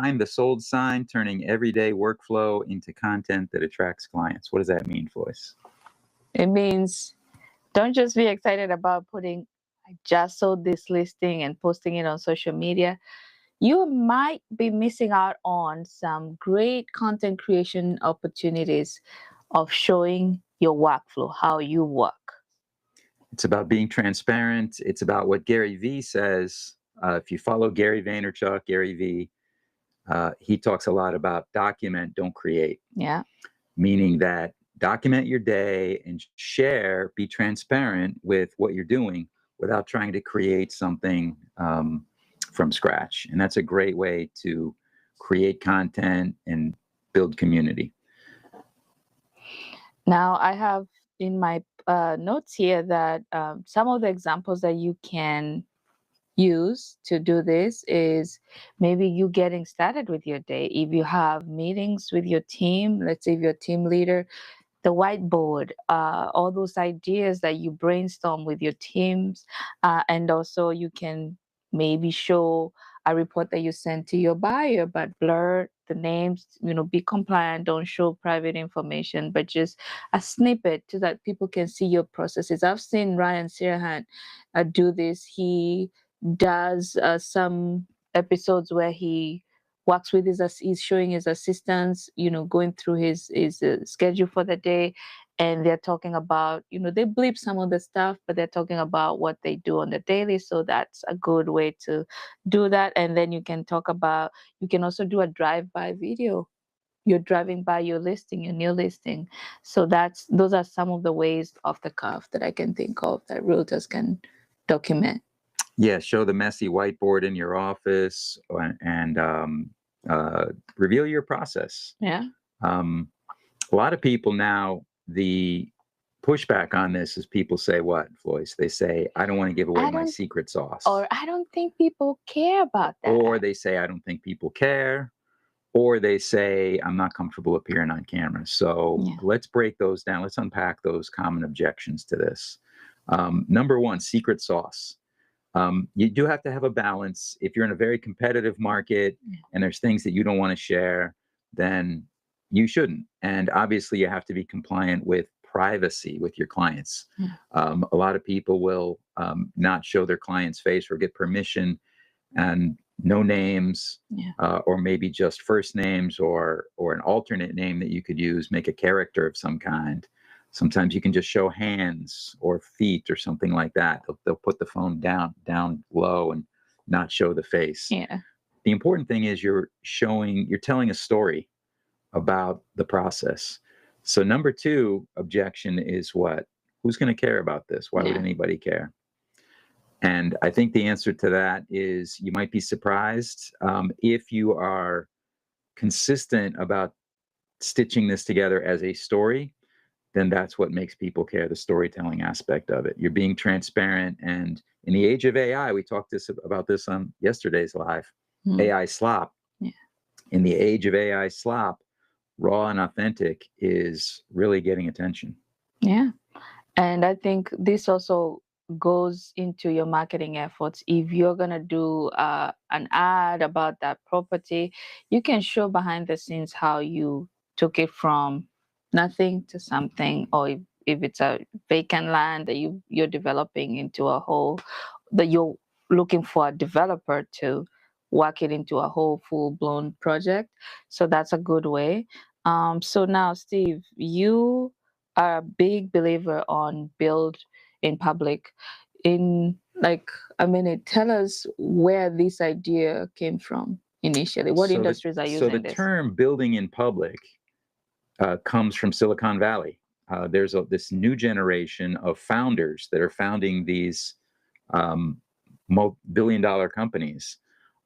behind the sold sign, turning everyday workflow into content that attracts clients. What does that mean, Floyce? It means don't just be excited about putting, I just sold this listing and posting it on social media. You might be missing out on some great content creation opportunities of showing your workflow, how you work. It's about being transparent. It's about what Gary Vee says. If you follow Gary Vaynerchuk, Gary Vee, he talks a lot about document, don't create. Yeah. Meaning that document your day and share, be transparent with what you're doing without trying to create something from scratch. And that's a great way to create content and build community. Now, I have in my notes here that some of the examples that you can use to do this is maybe you getting started with your day. If you have meetings with your team, let's say if you're a team leader, the whiteboard, all those ideas that you brainstorm with your teams, and also you can maybe show a report that you send to your buyer, but blur the names, be compliant, don't show private information, but just a snippet so that people can see your processes. I've seen Ryan Serhant do this. He does some episodes where he works with he's showing his assistants, going through his schedule for the day, and they're talking about, they bleep some of the stuff, but they're talking about what they do on the daily. So that's a good way to do that. And then you can also do a drive-by video. You're driving by your listing, your new listing. So those are some of the ways off the cuff that I can think of that realtors can document. Yeah, show the messy whiteboard in your office and reveal your process. Yeah. A lot of people now, the pushback on this is people say what, Floyce? They say, I don't want to give away my secret sauce. Or I don't think people care about that. Or they say, I don't think people care. Or they say, I'm not comfortable appearing on camera. So let's break those down. Let's unpack those common objections to this. Number one, secret sauce. You do have to have a balance. If you're in a very competitive market and there's things that you don't want to share, then you shouldn't. And obviously you have to be compliant with privacy with your clients. A lot of people will not show their client's face or get permission, and no names, or maybe just first names or an alternate name that you could use, make a character of some kind. Sometimes you can just show hands or feet or something like that. They'll put the phone down low and not show the face. Yeah. The important thing is you're telling a story about the process. So number two objection is what? Who's going to care about this? Why would anybody care? And I think the answer to that is you might be surprised if you are consistent about stitching this together as a story. Then that's what makes people care, the storytelling aspect of it. You're being transparent. And in the age of AI, we talked about this on yesterday's live, AI slop. Yeah. In the age of AI slop, raw and authentic is really getting attention. Yeah. And I think this also goes into your marketing efforts. If you're going to do an ad about that property, you can show behind the scenes how you took it from nothing to something, or if it's a vacant land that you're developing into a whole, that you're looking for a developer to work it into a whole full-blown project. So that's a good way. So now, Steve, you are a big believer on build in public. In like a minute, tell us where this idea came from initially. What industries are using this? So the term building in public comes from Silicon Valley. There's this new generation of founders that are founding these billion-dollar companies,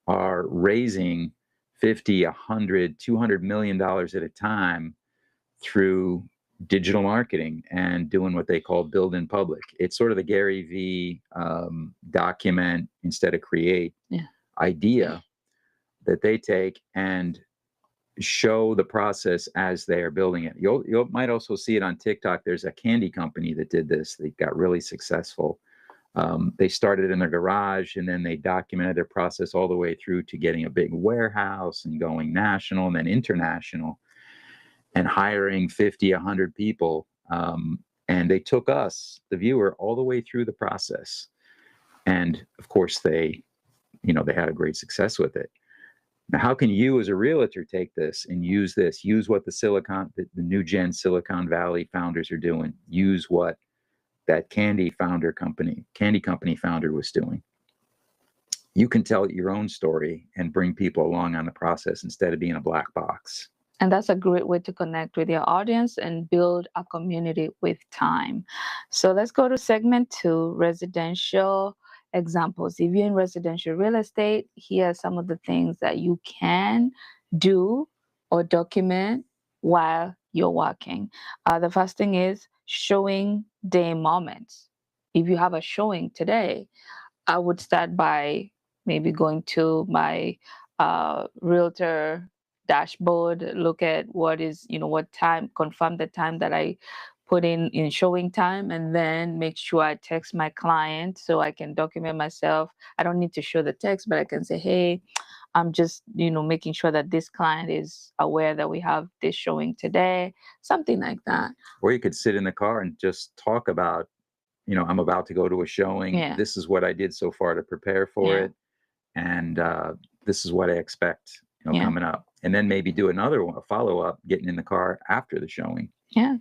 are raising 50, 100, $200 million at a time through digital marketing and doing what they call build in public. It's sort of the Gary Vee document instead of create idea that they take and show the process as they are building it. You might also see it on TikTok. There's a candy company that did this. They got really successful. They started in their garage, and then they documented their process all the way through to getting a big warehouse and going national and then international and hiring 50, 100 people. And they took us, the viewer, all the way through the process. And of course, they had a great success with it. Now, how can you as a realtor take this and use what the new gen Silicon Valley founders are doing, use what that candy company founder was doing? You can tell your own story and bring people along on the process instead of being a black box. And that's a great way to connect with your audience and build a community with time. So let's go to segment 2, residential examples. If you're in residential real estate, here are some of the things that you can do or document while you're working. The first thing is showing day moments. If you have a showing today, I would start by maybe going to my realtor dashboard, look at what time, confirm the time that I put in showing time, and then make sure I text my client so I can document myself. I don't need to show the text, but I can say, hey, I'm just, making sure that this client is aware that we have this showing today, something like that. Or you could sit in the car and just talk about, I'm about to go to a showing. Yeah. This is what I did so far to prepare for it. And this is what I expect, coming up. And then maybe do a follow-up, getting in the car after the showing. Yeah.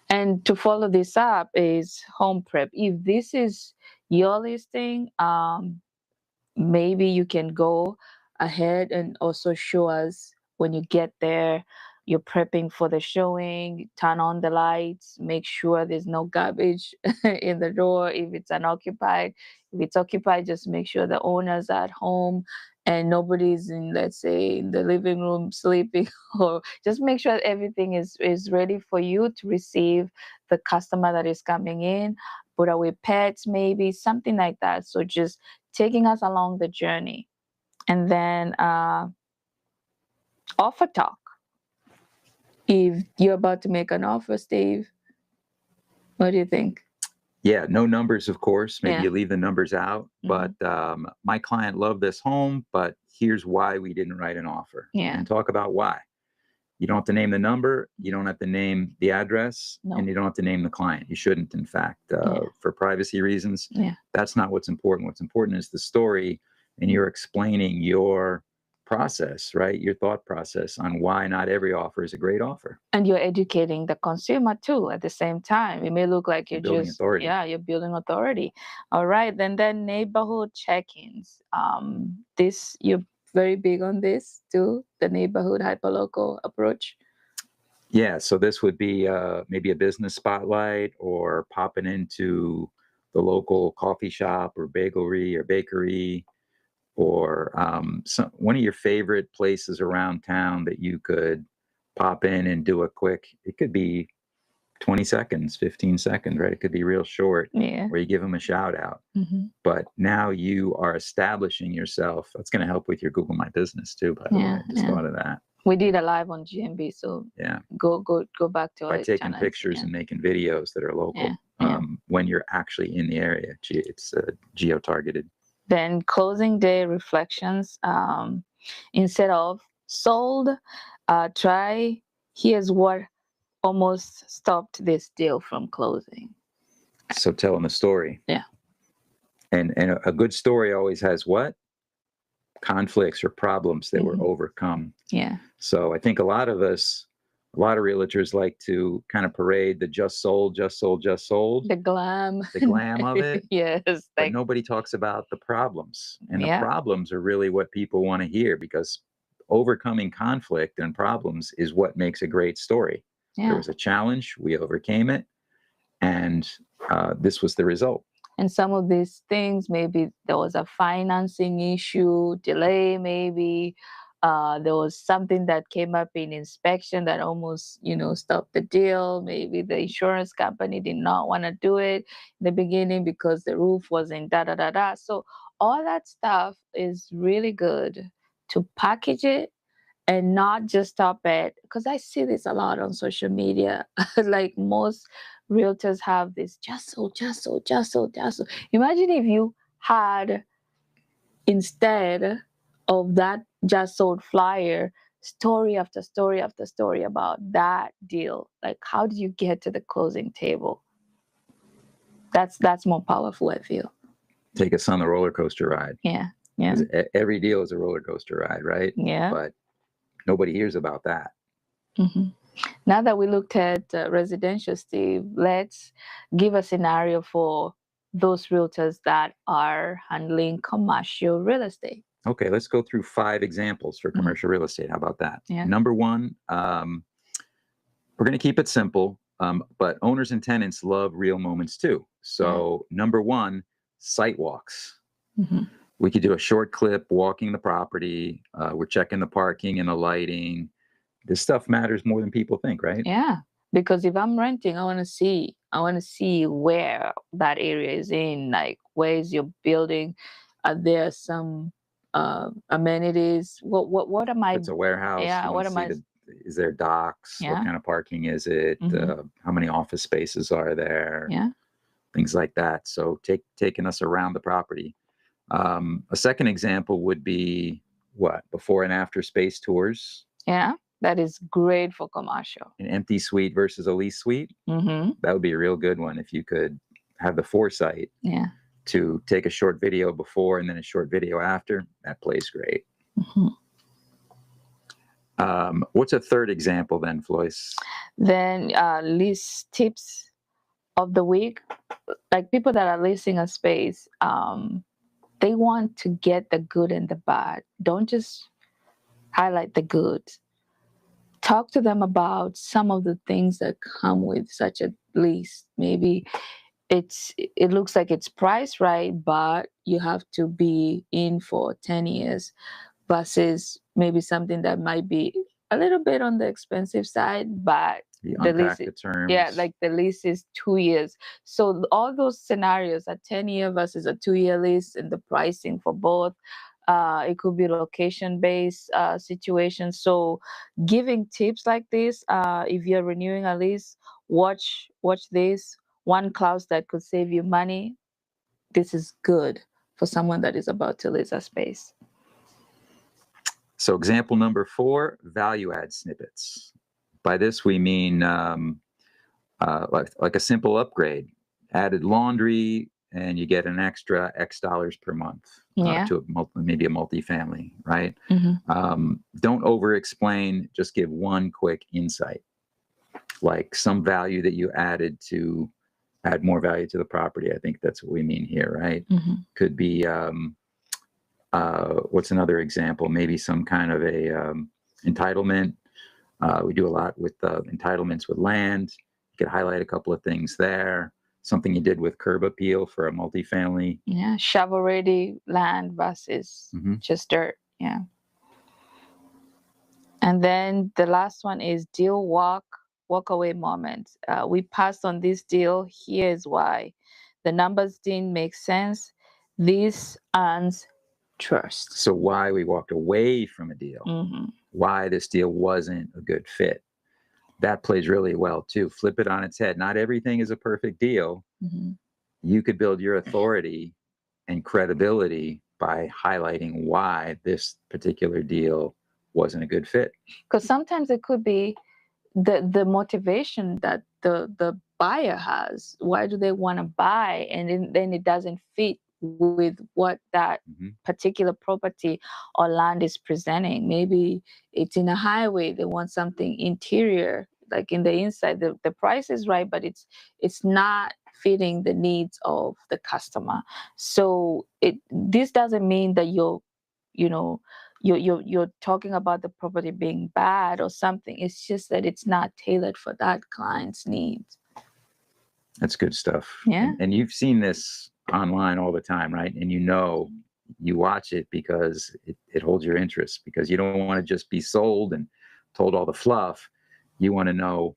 And to follow this up is home prep. If this is your listing, maybe you can go ahead and also show us when you get there, you're prepping for the showing, turn on the lights, make sure there's no garbage in the door. If it's unoccupied, if it's occupied, just make sure the owner's at home and nobody's in, let's say, in the living room sleeping, or just make sure everything is ready for you to receive the customer that is coming in. Put away pets, maybe something like that. So just taking us along the journey. And then offer talk. If you're about to make an offer, Steve, what do you think? Yeah, no numbers, of course. Maybe you leave the numbers out. But my client loved this home, but here's why we didn't write an offer. Yeah. And talk about why. You don't have to name the number. You don't have to name the address. No. And you don't have to name the client. You shouldn't, in fact, for privacy reasons. Yeah. That's not what's important. What's important is the story, and you're explaining your process, right? Your thought process on why not every offer is a great offer. And you're educating the consumer too at the same time. It may look like you're building just authority. Yeah, you're building authority. All right. Then neighborhood check-ins. This, you're very big on this too, the neighborhood hyperlocal approach. Yeah, so this would be maybe a business spotlight, or popping into the local coffee shop or bakery, or one of your favorite places around town that you could pop in and do a quick, it could be 20 seconds, 15 seconds, right? It could be real short, where you give them a shout out. But now you are establishing yourself. That's going to help with your Google My Business too, by the way. I just thought of that. We did a live on GMB, so go back to by taking pictures and making videos that are local. When you're actually in the area. It's geo-targeted. Then closing day reflections. Instead of sold, try here's what almost stopped this deal from closing. So telling the story. Yeah. And a good story always has what? Conflicts or problems that were overcome. Yeah. So I think a lot of realtors like to kind of parade the just sold. The glam of it. Yes. But nobody talks about the problems. And the problems are really what people want to hear, because overcoming conflict and problems is what makes a great story. There was a challenge, we overcame it, and this was the result. And some of these things, maybe there was a financing issue, delay, maybe there was something that came up in inspection that almost, stopped the deal. Maybe the insurance company did not want to do it in the beginning because the roof wasn't So all that stuff is really good to package it and not just stop at, because I see this a lot on social media. Like most realtors have this just sold, just sold, just sold, just sold. Imagine if you had, instead of that just sold flyer, story after story after story about that deal. Like, how did you get to the closing table? That's more powerful, I feel. Take us on the roller coaster ride. Yeah. Yeah. Every deal is a roller coaster ride, right? Yeah. But nobody hears about that. Mm-hmm. Now that we looked at residential, Steve, let's give a scenario for those realtors that are handling commercial real estate. Okay, let's go through 5 examples for commercial real estate. How about that? Yeah. Number 1, we're going to keep it simple, but owners and tenants love real moments too. So number 1, site walks. Mm-hmm. We could do a short clip walking the property. We're checking the parking and the lighting. This stuff matters more than people think, right? Yeah, because if I'm renting, I want to see where that area is in. Like, where is your building? Are there some amenities? What am I? If it's a warehouse, Yeah, you what want to am see I? is there docks? Yeah. What kind of parking is it? Mhm. How many office spaces are there? Yeah. Things like that. So taking us around the property. A second example would be before and after space tours. Yeah, that is great for commercial. An empty suite versus a lease suite. Mm-hmm. That would be a real good one if you could have the foresight to take a short video before and then a short video after. That plays great. Mm-hmm. What's a third example then, Floyce? Then lease tips of the week. Like, people that are leasing a space, they want to get the good and the bad. Don't just highlight the good. Talk to them about some of the things that come with such a lease. Maybe it looks like it's priced right, but you have to be in for 10 years versus maybe something that might be a little bit on the expensive side, but the lease, the terms. Yeah, like the lease is 2 years. So all those scenarios, a 10-year versus a 2-year lease, and the pricing for both, it could be location-based situation. So giving tips like this, if you're renewing a lease, watch this. One clause that could save you money. This is good for someone that is about to lease a space. So example number 4, value add snippets. By this we mean like a simple upgrade. Added laundry and you get an extra X dollars per month to maybe a multifamily, right? Mm-hmm. Don't over explain, just give one quick insight. Like some value that you added to add more value to the property. I think that's what we mean here, right? Mm-hmm. Could be what's another example? Maybe some kind of a entitlement. We do a lot with entitlements with land. You could highlight a couple of things there. Something you did with curb appeal for a multifamily. Yeah, shovel-ready land versus just dirt. Yeah. And then the last one is deal walk away moment. We passed on this deal. Here's why. The numbers didn't make sense. This earns trust. So why we walked away from a deal, why this deal wasn't a good fit. That plays really well too. Flip it on its head. Not everything is a perfect deal. You could build your authority and credibility by highlighting why this particular deal wasn't a good fit. Because sometimes it could be the motivation that the buyer has. Why do they want to buy? And then it doesn't fit with what that particular property or land is presenting. Maybe it's in a highway. They want something interior, like in the inside. The price is right, but it's not fitting the needs of the customer. So this doesn't mean that you're talking about the property being bad or something. It's just that it's not tailored for that client's needs. That's good stuff. Yeah. And you've seen this online all the time, right? And you watch it because it holds your interest, because you don't want to just be sold and told all the fluff. You want to know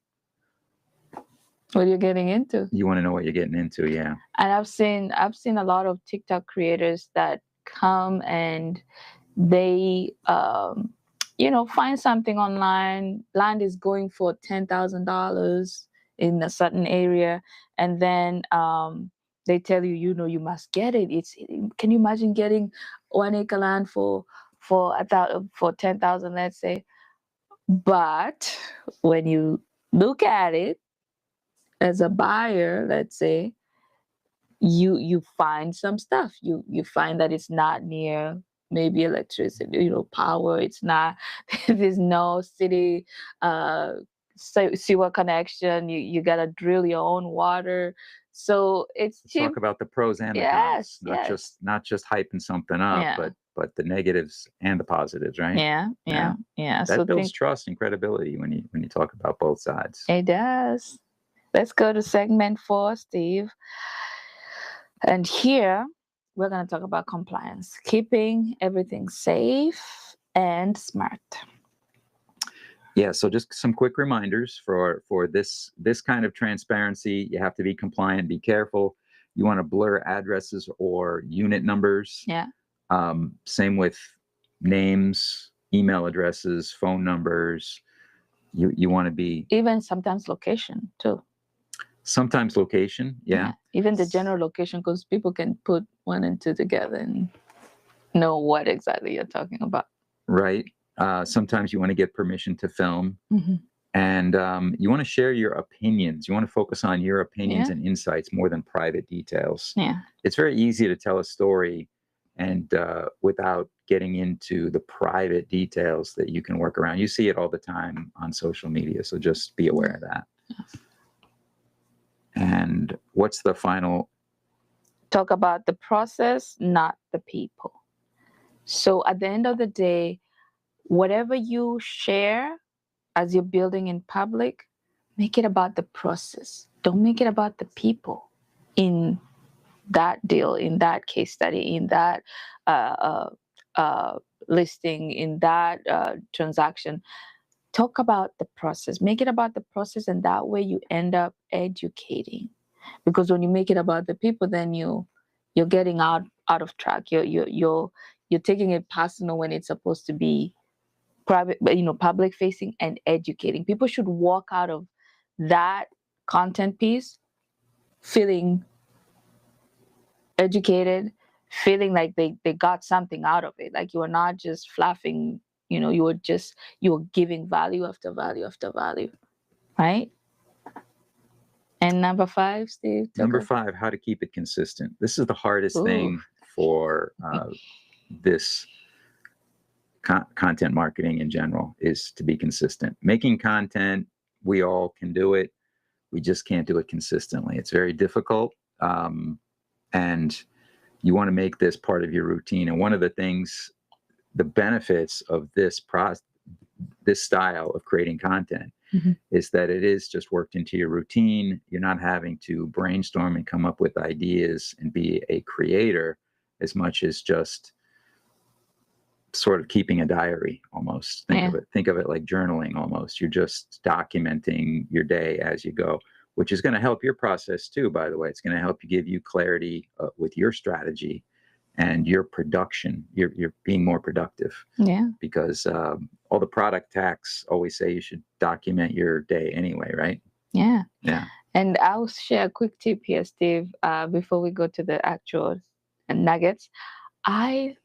what you're getting into. You want to know what you're getting into, yeah. And I've seen a lot of TikTok creators that come and they find something online. Land is going for $10,000 in a certain area, and then they tell you, you must get it. Can you imagine getting 1 acre land for 10,000, let's say? But when you look at it as a buyer, let's say, you find some stuff. You find that it's not near maybe electricity, power. It's not. There's no city sewer connection. You gotta drill your own water. So it's cheap. Talk about the pros and the cons, not just hyping something up, but the negatives and the positives, right? Yeah. That So builds trust and credibility when you talk about both sides. It does. Let's go to segment 4, Steve. And here we're going to talk about compliance, keeping everything safe and smart. Yeah, so just some quick reminders for this kind of transparency. You have to be compliant, be careful. You want to blur addresses or unit numbers. Yeah. Same with names, email addresses, phone numbers. You want to be... Even sometimes location too. Sometimes location, yeah. Even the general location, because people can put 1 and 2 together and know what exactly you're talking about. Right. Sometimes you want to get permission to film. And you want to share your opinions. You want to focus on your opinions and insights more than private details. Yeah. It's very easy to tell a story and without getting into the private details that you can work around. You see it all the time on social media, so just be aware of that. Yes. And what's the final? Talk about the process, not the people. So at the end of the day, whatever you share as you're building in public, make it about the process. Don't make it about the people in that deal, in that case study, in that listing, in that transaction. Talk about the process. Make it about the process, and that way you end up educating. Because when you make it about the people, then you're getting out of track. You're taking it personal when it's supposed to be private, public facing and educating. People should walk out of that content piece feeling educated, feeling like they got something out of it. Like you are not just fluffing, you were giving value after value after value, right? And number 5, Steve? Number 5, how to keep it consistent. This is the hardest thing for this content marketing in general, is to be consistent. Making content, we all can do it. We just can't do it consistently. It's very difficult. And you want to make this part of your routine. And one of the things, the benefits of this style of creating content is that it is just worked into your routine. You're not having to brainstorm and come up with ideas and be a creator as much as just sort of keeping a diary almost. Think of it like journaling almost. You're just documenting your day as you go, which is going to help your process too, by the way. It's going to help you, give you clarity with your strategy and your production. You're being more productive. Yeah. Because all the product tacks always say you should document your day anyway, right? Yeah. Yeah. And I'll share a quick tip here, Steve, before we go to the actual nuggets. I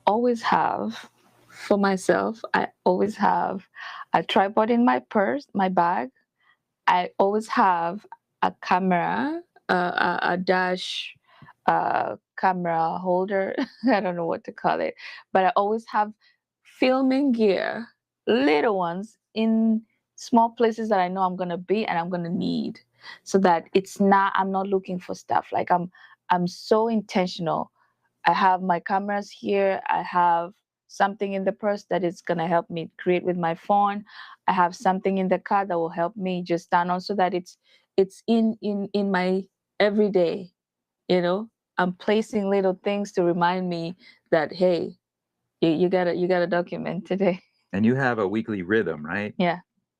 always have, for myself, I always have a tripod in my purse, my bag. I always have a camera, a dash camera holder. I don't know what to call it, but I always have filming gear, little ones, in small places that I know I'm gonna be and I'm gonna need, so that I'm not looking for stuff. Like I'm so intentional. I have my cameras here. I have something in the purse that is going to help me create with my phone. I have something in the car that will help me just stand on, so that it's in my everyday. I'm placing little things to remind me that, hey, you gotta document today. And you have a weekly rhythm, right? Yeah.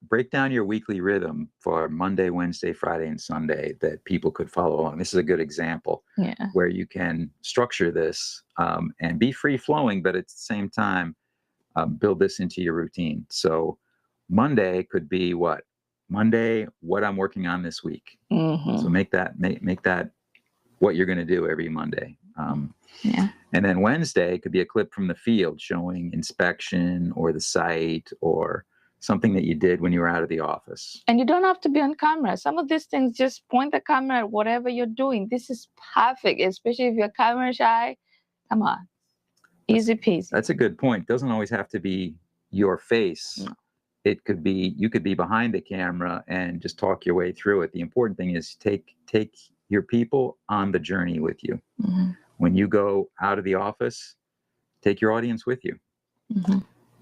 Break down your weekly rhythm for Monday, Wednesday, Friday, and Sunday that people could follow along. This is a good example where you can structure this and be free flowing, but at the same time, build this into your routine. So Monday could be what? Monday, what I'm working on this week. So make that what you're going to do every Monday. And then Wednesday could be a clip from the field showing inspection or the site or something that you did when you were out of the office. And you don't have to be on camera. Some of these things, just point the camera at whatever you're doing. This is perfect, especially if you're camera shy. Come on. Easy peasy. That's a good point. It doesn't always have to be your face. No. It could be, you could be behind the camera and just talk your way through it. The important thing is take your people on the journey with you. When you go out of the office, take your audience with you.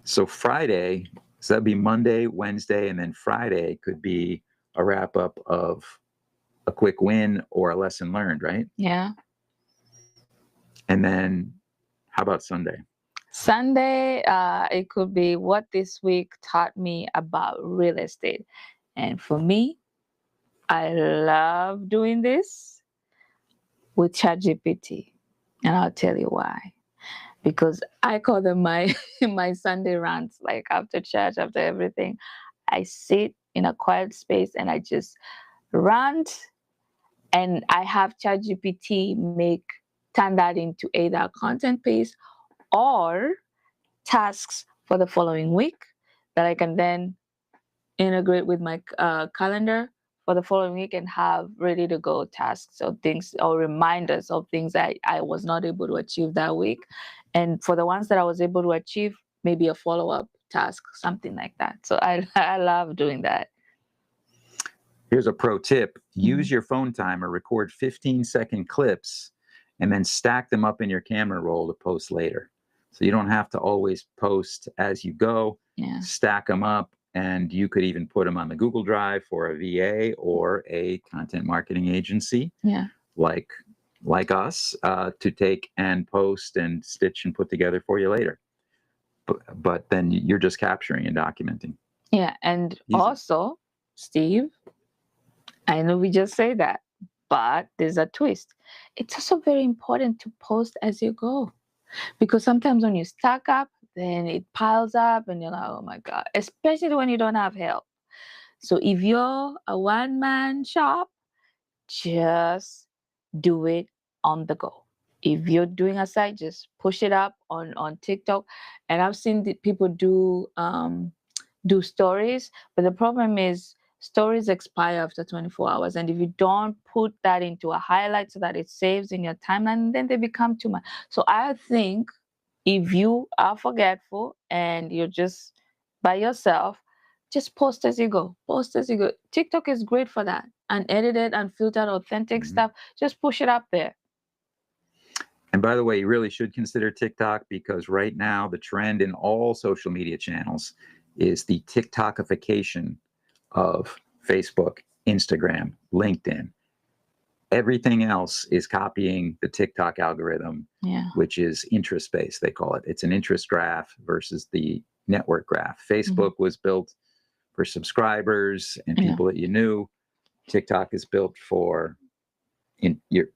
So Friday, so that'd be Monday, Wednesday, and then Friday could be a wrap up of a quick win or a lesson learned, right? Yeah. And then how about Sunday? Sunday, it could be what this week taught me about real estate. And for me, I love doing this with ChatGPT. And I'll tell you why. Because I call them my Sunday rants, like after church, after everything. I sit in a quiet space and I just rant, and I have ChatGPT turn that into either a content piece or tasks for the following week that I can then integrate with my calendar for the following week and have ready to go tasks or things or reminders of things that I was not able to achieve that week. And for the ones that I was able to achieve, maybe a follow-up task, something like that. So I love doing that. Here's a pro tip. Use your phone timer, record 15-second clips, and then stack them up in your camera roll to post later. So you don't have to always post as you go. Stack them up, and you could even put them on the Google Drive for a VA or a content marketing agency like us to take and post and stitch and put together for you later. But then you're just capturing and documenting. Yeah, and also, Steve, I know we just say that, but there's a twist. It's also very important to post as you go. Because sometimes when you stack up, then it piles up and you're like, oh my God, especially when you don't have help. So if you're a one-man shop, just do it on the go. If you're doing a site, just push it up on TikTok. And I've seen people do stories, but the problem is stories expire after 24 hours. And if you don't put that into a highlight so that it saves in your timeline, then they become too much. So I think if you are forgetful and you're just by yourself, just post as you go. Post as you go. TikTok is great for that. Unedited, unfiltered, authentic stuff. Just push it up there. And by the way, you really should consider TikTok, because right now the trend in all social media channels is the TikTokification of Facebook, Instagram, LinkedIn. Everything else is copying the TikTok algorithm, which is interest-based, they call it. It's an interest graph versus the network graph. Facebook was built for subscribers and people that you knew. TikTok is built for you're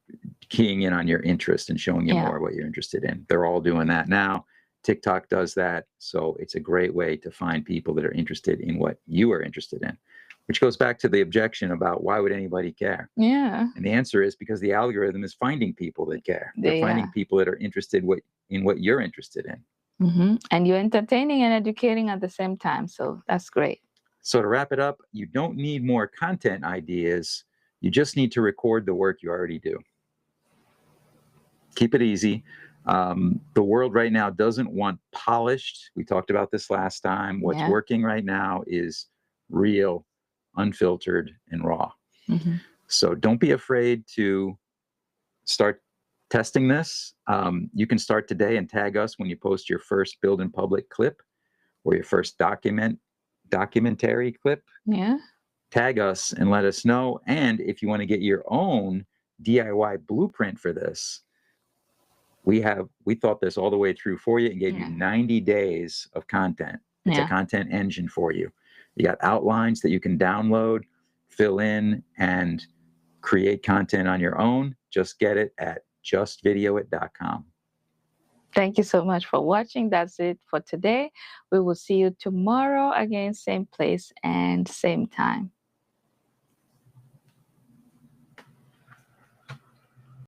keying in on your interest and showing you more what you're interested in. They're all doing that now. TikTok does that. So it's a great way to find people that are interested in what you are interested in, which goes back to the objection about why would anybody care? Yeah. And the answer is because the algorithm is finding people that care. They're finding people that are interested in what you're interested in. And you're entertaining and educating at the same time. So that's great. So to wrap it up, you don't need more content ideas. You just need to record the work you already do. Keep it easy. The world right now doesn't want polished. We talked about this last time. What's working right now is real, unfiltered, and raw. So don't be afraid to start testing this. You can start today and tag us when you post your first Build in Public clip or your first documentary clip. Tag us and let us know. And if you want to get your own DIY blueprint for this, we thought this all the way through for you and gave you 90 days of content. It's a content engine for you. You got outlines that you can download, fill in, and create content on your own. Just get it at justvideoit.com. Thank you so much for watching. That's it for today. We will see you tomorrow again, same place and same time.